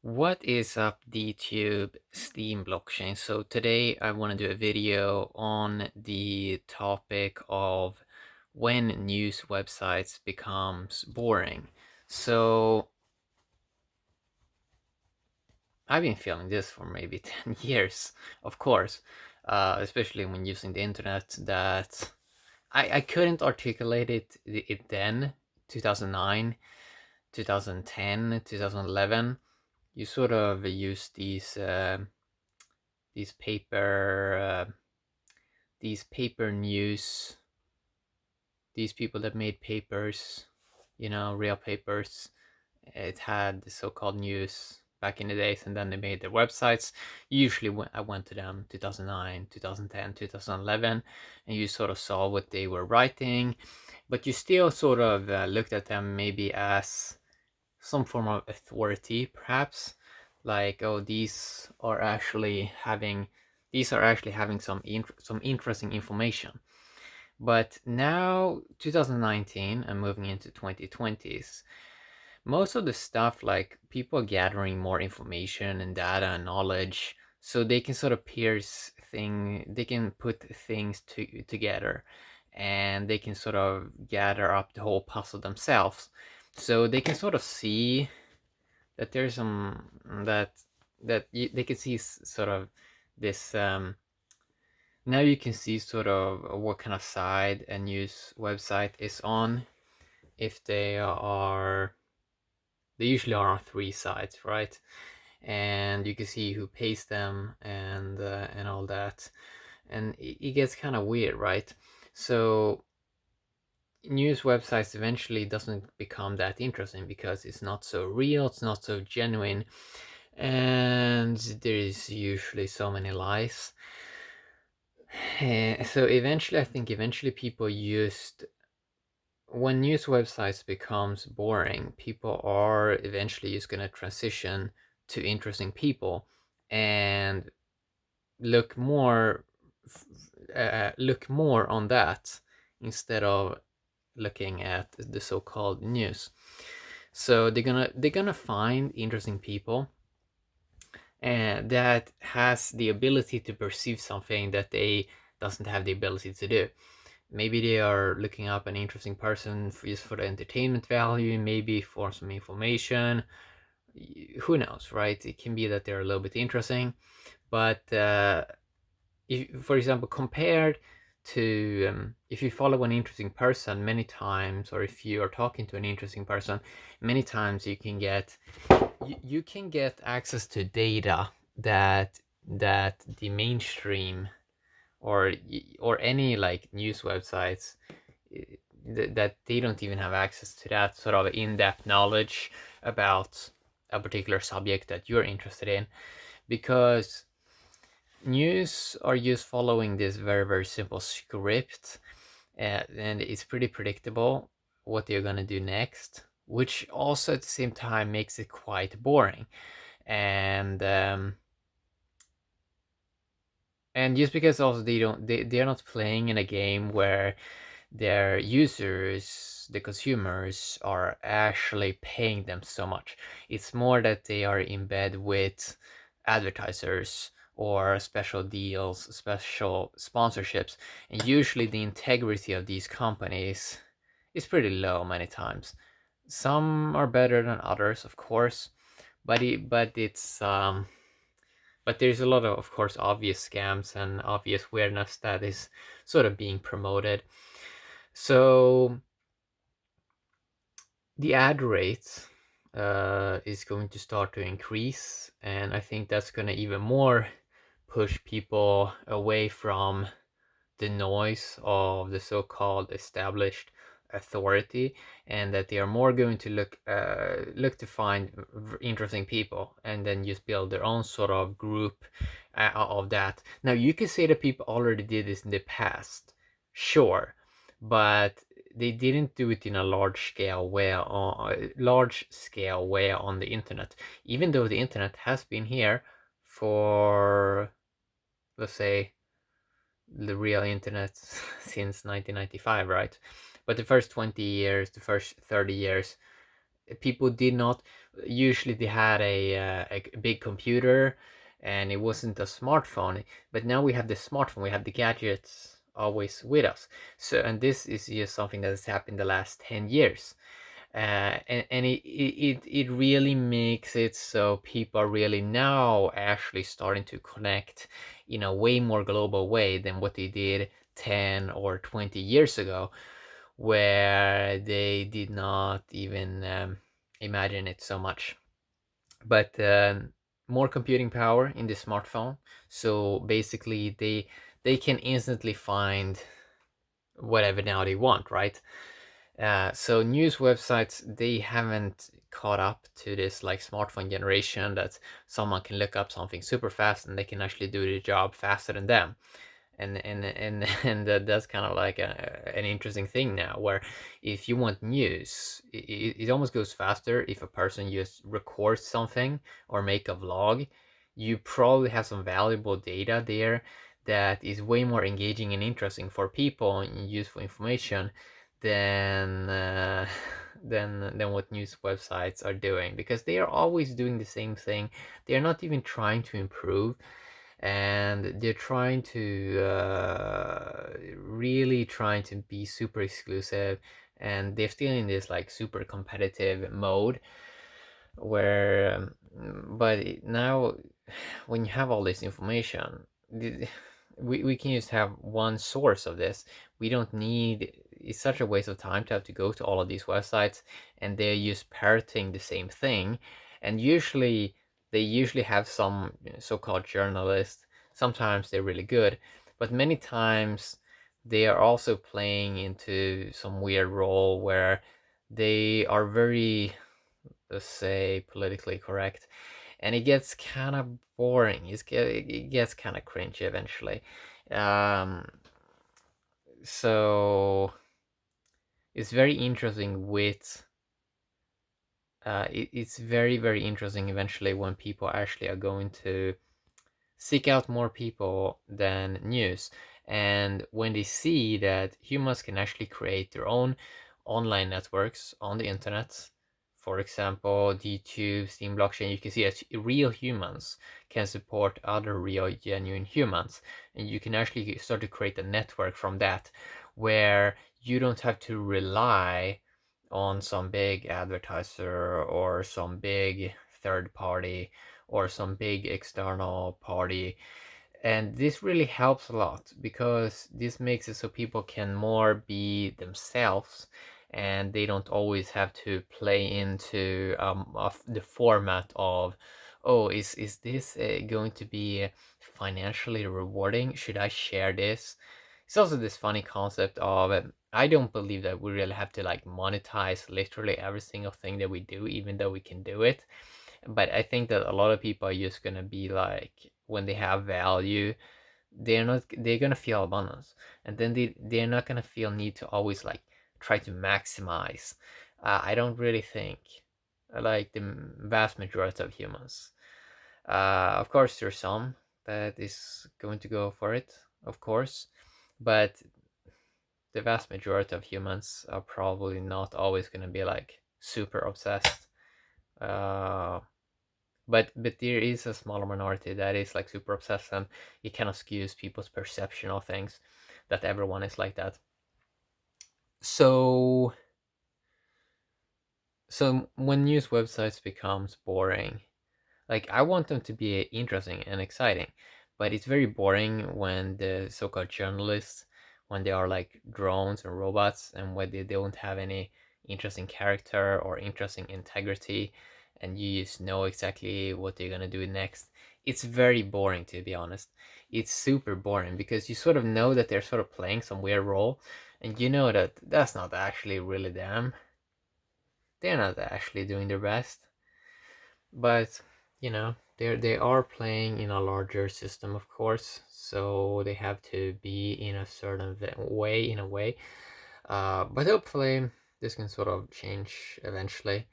What is up, DTube Steam blockchain? So today I want to do a video on the topic of when news websites becomes boring. So I've been feeling this for maybe 10 years, of course, especially when using the internet, that I couldn't articulate it then, 2009, 2010, 2011. You sort of use these paper news, these people that made papers, real papers. It had the so-called news back in the days, and then they made their websites. Usually I went to them 2009, 2010, 2011, and you sort of saw what they were writing, but you still sort of looked at them maybe as some form of authority, perhaps, like, oh, these are actually having some interesting information. But now, 2019 and moving into 2020s, most of the stuff, like, people gathering more information and data and knowledge, so they can sort of they can put things together, and they can sort of gather up the whole puzzle themselves. So they can sort of see that there's some they can see sort of this. Now you can see sort of what kind of side a news website is on. If they usually are on three sides, right? And you can see who pays them and all that, and it gets kind of weird, right? So news websites eventually doesn't become that interesting because it's not so real, it's not so genuine, and there is usually so many lies. So eventually, I think people used, when news websites becomes boring, people are eventually just going to transition to interesting people and look more on that instead of looking at the so-called news. So they're gonna find interesting people and that has the ability to perceive something that they doesn't have the ability to do. Maybe they are looking up an interesting person just for the entertainment value, maybe for some information. Who knows, right? It can be that they're a little bit interesting, but if, for example, compared to if you follow an interesting person many times, or if you are talking to an interesting person many times, you can get access to data that the mainstream or any like news websites, that they don't even have access to that sort of in-depth knowledge about a particular subject that you're interested in, because news are just following this very, very simple script, and it's pretty predictable what they're gonna do next, which also at the same time makes it quite boring. And and just because also they're not playing in a game where their users, the consumers, are actually paying them so much. It's more that they are in bed with advertisers or special deals, special sponsorships, and usually the integrity of these companies is pretty low many times. Some are better than others, of course, but there's a lot of course, obvious scams and obvious weirdness that is sort of being promoted. So the ad rate is going to start to increase, and I think that's going to even more push people away from the noise of the so-called established authority, and that they are more going to look to find interesting people and then just build their own sort of group of that. Now you can say that people already did this in the past, sure, but they didn't do it in a large scale way on the internet, even though the internet has been here for, let's say, the real internet since 1995, right? But the first 20 years, the first 30 years, people did not, Usually they had a big computer, and it wasn't a smartphone. But now we have the smartphone, we have the gadgets always with us. So, and this is just something that has happened the last 10 years. And it really makes it so people are really now actually starting to connect in a way more global way than what they did 10 or 20 years ago, where they did not even imagine it so much. But more computing power in the smartphone, so basically they can instantly find whatever now they want, right? So news websites, they haven't caught up to this like smartphone generation that someone can look up something super fast and they can actually do the job faster than them. And that's kind of like an interesting thing now, where if you want news, it almost goes faster if a person just records something or make a vlog. You probably have some valuable data there that is way more engaging and interesting for people and useful information than than what news websites are doing, because they are always doing the same thing. They are not even trying to improve, and they're trying to really trying to be super exclusive, and they're still in this like super competitive mode where but now when you have all this information, we can just have one source of this. We don't need, it's such a waste of time to have to go to all of these websites, and they're just parroting the same thing. And usually they usually have some so-called journalists. Sometimes they're really good, but many times they are also playing into some weird role where they are very, let's say, politically correct, and it gets kind of boring. It gets kind of cringe eventually. Um, so it's very interesting with it's very, very interesting eventually when people actually are going to seek out more people than news. And when they see that humans can actually create their own online networks on the internet, for example, YouTube, Steam blockchain, you can see that real humans can support other real, genuine humans. And you can actually start to create a network from that, where you don't have to rely on some big advertiser or some big third party or some big external party. And this really helps a lot, because this makes it so people can more be themselves, and they don't always have to play into the format of, oh, is this going to be financially rewarding? Should I share this? It's also this funny concept of I don't believe that we really have to like monetize literally every single thing that we do, even though we can do it. But I think that a lot of people are just gonna be like, when they have value, they're gonna feel abundance, and then they're not gonna feel need to always like try to maximize. I don't really think like the vast majority of humans. Of course, there's some that is going to go for it, of course, but the vast majority of humans are probably not always gonna be like super obsessed. Uh, but there is a smaller minority that is like super obsessed, and it kind of skews people's perception of things, that everyone is like that. So when news websites becomes boring, like I want them to be interesting and exciting, but it's very boring when the so-called journalists, when they are like drones and robots, and when they don't have any interesting character or interesting integrity, and you just know exactly what they're gonna do next. It's very boring, to be honest. It's super boring, because you sort of know that they're sort of playing some weird role, and you know that that's not actually really them. They're not actually doing their best. But they are playing in a larger system, of course, so they have to be in a certain way, in a way. But hopefully this can sort of change eventually.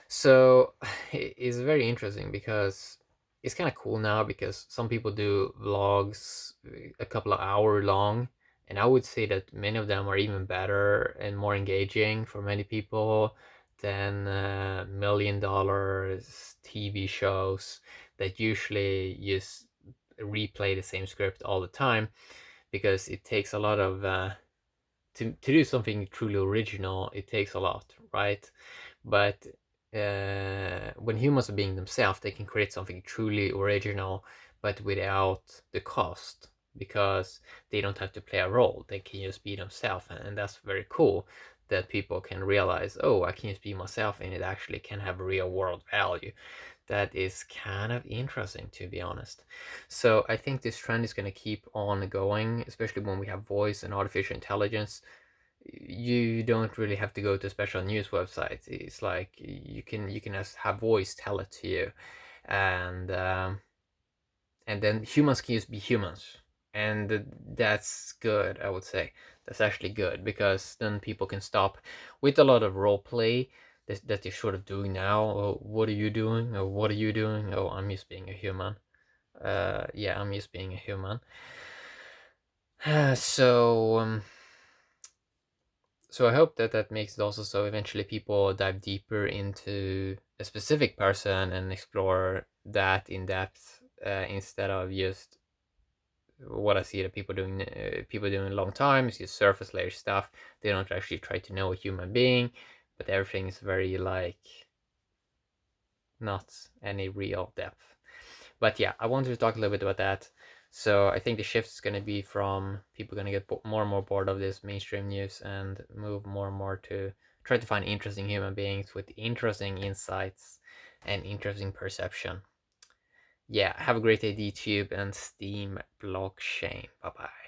So it's very interesting, because it's kind of cool now, because some people do vlogs a couple of hour long, and I would say that many of them are even better and more engaging for many people than $1 million TV shows that usually just replay the same script all the time, because it takes a lot of to do something truly original. It takes a lot, right? But when humans are being themselves, they can create something truly original, but without the cost, because they don't have to play a role. They can just be themselves, and that's very cool. That people can realize, oh, I can just be myself, and it actually can have real world value. That is kind of interesting, to be honest. So I think this trend is going to keep on going, especially when we have voice and artificial intelligence. You don't really have to go to special news websites. It's like you can just have voice tell it to you, and then humans can just be humans, and that's good. I would say that's actually good, because then people can stop with a lot of role play that they're sort of doing now. Oh, what are you doing? Oh, what are you doing? Oh, I'm just being a human. Yeah, I'm just being a human. So so I hope that that makes it also so eventually people dive deeper into a specific person and explore that in depth, instead of just what I see that people doing a long time is just surface layer stuff. They don't actually try to know a human being, but everything is very like not any real depth. But yeah, I wanted to talk a little bit about that. So I think the shift is going to be from people going to get more and more bored of this mainstream news and move more and more to try to find interesting human beings with interesting insights and interesting perception. Yeah, have a great day, DTube and Steam blockchain. Bye bye.